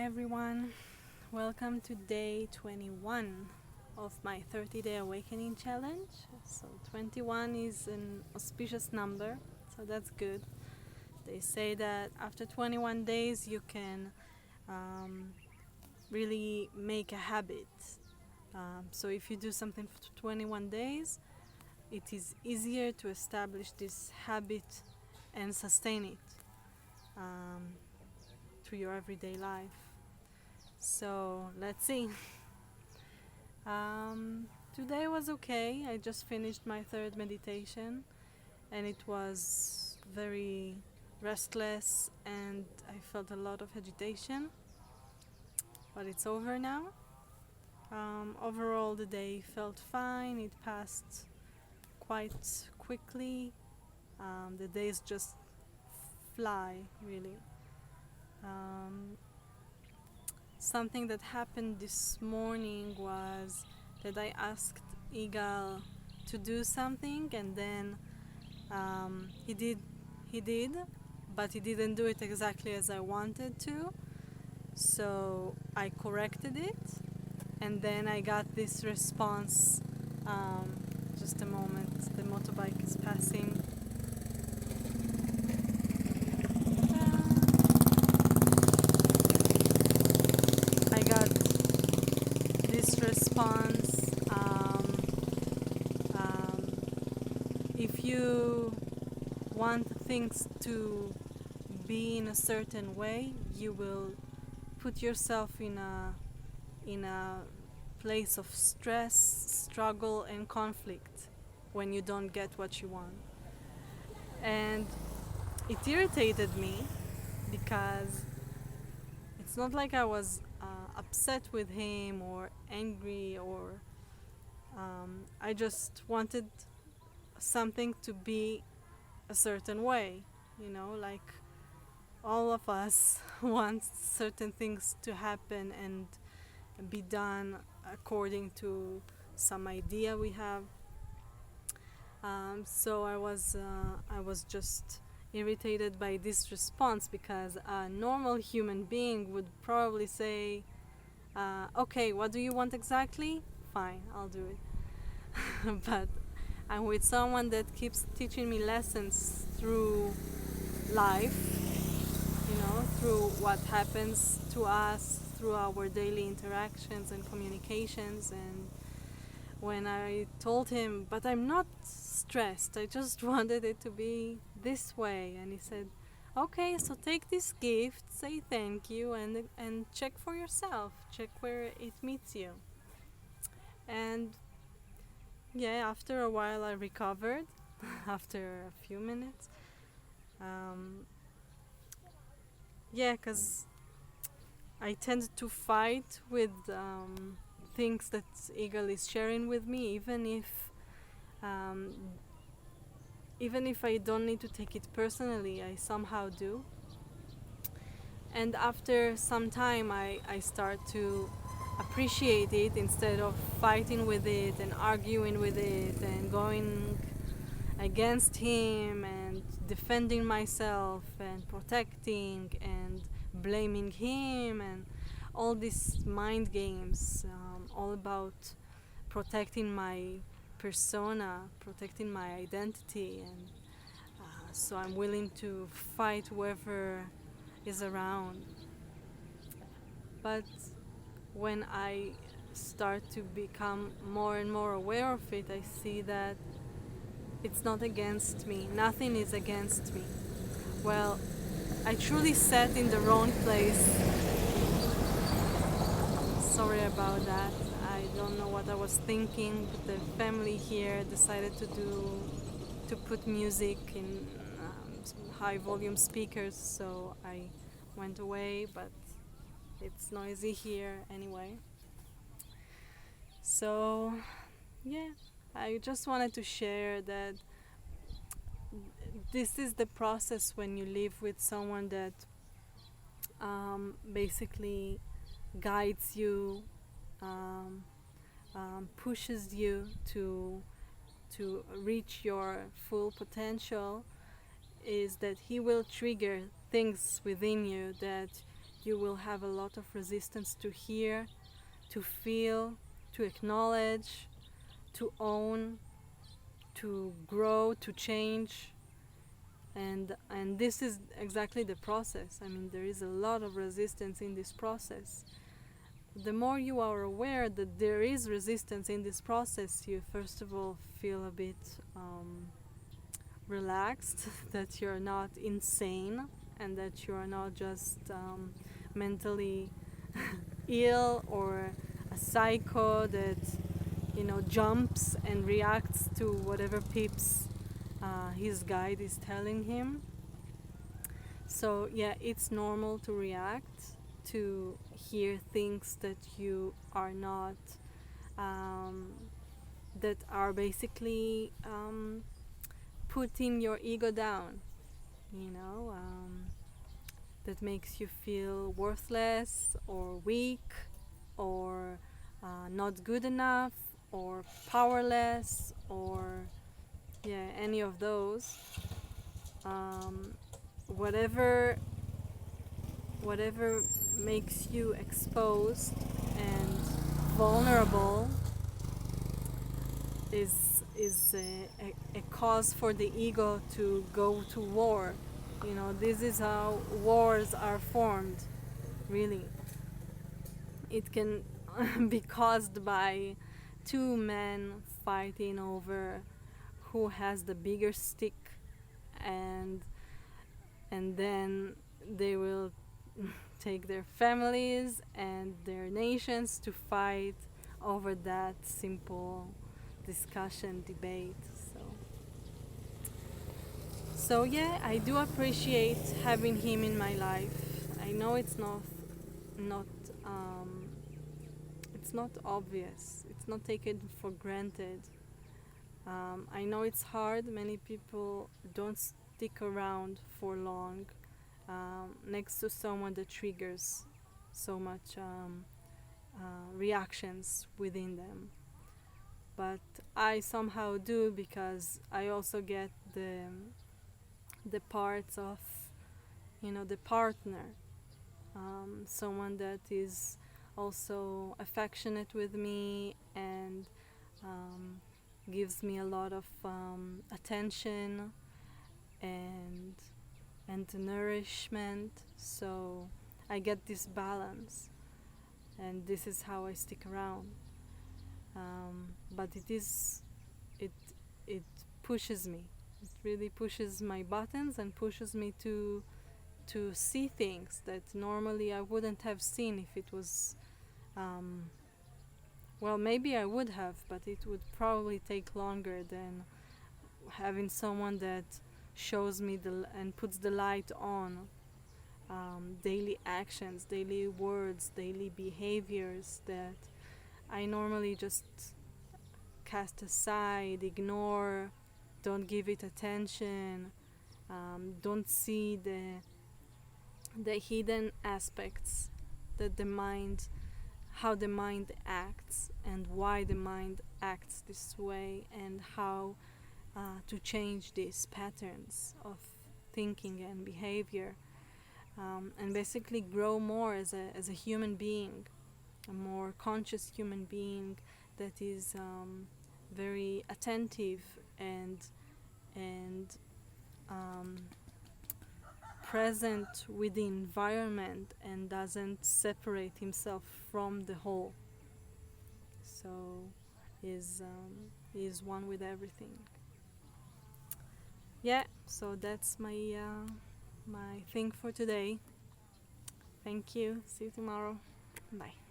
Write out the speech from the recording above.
everyone. Welcome to day 21 of my 30-day awakening challenge. So 21 is an auspicious number, so that's good. They say that after 21 days you can really make a habit. So if you do something for 21 days, it is easier to establish this habit and sustain it to your everyday life. So let's see. Today was okay. I just finished my third meditation and it was very restless and I felt a lot of agitation, but it's over now. Overall the day felt fine. It passed quite quickly. The days just fly, really. Something that happened this morning was that I asked Igal to do something and then he did, but he didn't do it exactly as I wanted to. So I corrected it and then I got this response. Just a moment, the motorbike is passing. I got this response. If you want things to be in a certain way, you will put yourself in a place of stress, struggle and conflict when you don't get what you want. And it irritated me because it's not like I was upset with him or angry or I just wanted something to be a certain way, like all of us want certain things to happen and be done according to some idea we have. So I was just irritated by this response because a normal human being would probably say, okay, what do you want exactly? Fine, I'll do it. But I'm with someone that keeps teaching me lessons through life, through what happens to us, through our daily interactions and communications. And when I told him, but I'm not stressed, I just wanted it to be this way, and he said, okay, so take this gift, say thank you, and check for yourself, check where it meets you. And yeah, after a while I recovered. After a few minutes, because I tend to fight with things that Eagle is sharing with me, even if I don't need to take it personally, I somehow do. And after some time I start to appreciate it instead of fighting with it and arguing with it and going against him and defending myself and protecting and blaming him and all these mind games, all about protecting my persona, protecting my identity, and so I'm willing to fight whoever is around. But when I start to become more and more aware of it, I see that it's not against me. Nothing is against me. Well, I truly sat in the wrong place. Sorry about that. I don't know what I was thinking, but the family here decided to put music in high volume speakers, so I went away, but it's noisy here anyway. So yeah, I just wanted to share that this is the process when you live with someone that basically guides you, pushes you to reach your full potential, is that he will trigger things within you that you will have a lot of resistance to hear, to feel, to acknowledge, to own, to grow, to change. And this is exactly the process. I mean, there is a lot of resistance in this process. The more you are aware that there is resistance in this process, you first of all feel a bit relaxed, that you're not insane, and that you are not just mentally ill or a psycho that jumps and reacts to whatever peeps his guide is telling him. So yeah, it's normal to react, to hear things that you are not, that are basically putting your ego down, that makes you feel worthless or weak or not good enough or powerless or any of those. Whatever makes you exposed and vulnerable is a cause for the ego to go to war. This is how wars are formed, really. It can be caused by two men fighting over who has the bigger stick, and then they will take their families and their nations to fight over that simple discussion, debate. So yeah, I do appreciate having him in my life. I know it's not it's not obvious. It's not taken for granted. I know it's hard. Many people don't stick around for long next to someone that triggers so much reactions within them. But I somehow do, because I also get the parts of the partner, someone that is also affectionate with me and gives me a lot of attention and nourishment. So I get this balance, and this is how I stick around. But it pushes me. It really pushes my buttons and pushes me to see things that normally I wouldn't have seen if it was well, maybe I would have, but it would probably take longer than having someone that shows me and puts the light on daily actions, daily words, daily behaviors that I normally just cast aside, ignore, don't give it attention, don't see the hidden aspects that how the mind acts and why the mind acts this way, and how to change these patterns of thinking and behavior, and basically grow more as a human being, a more conscious human being that is very attentive and present with the environment and doesn't separate himself from the whole. So is one with everything. Yeah, so that's my thing for today. Thank you. See you tomorrow. Bye.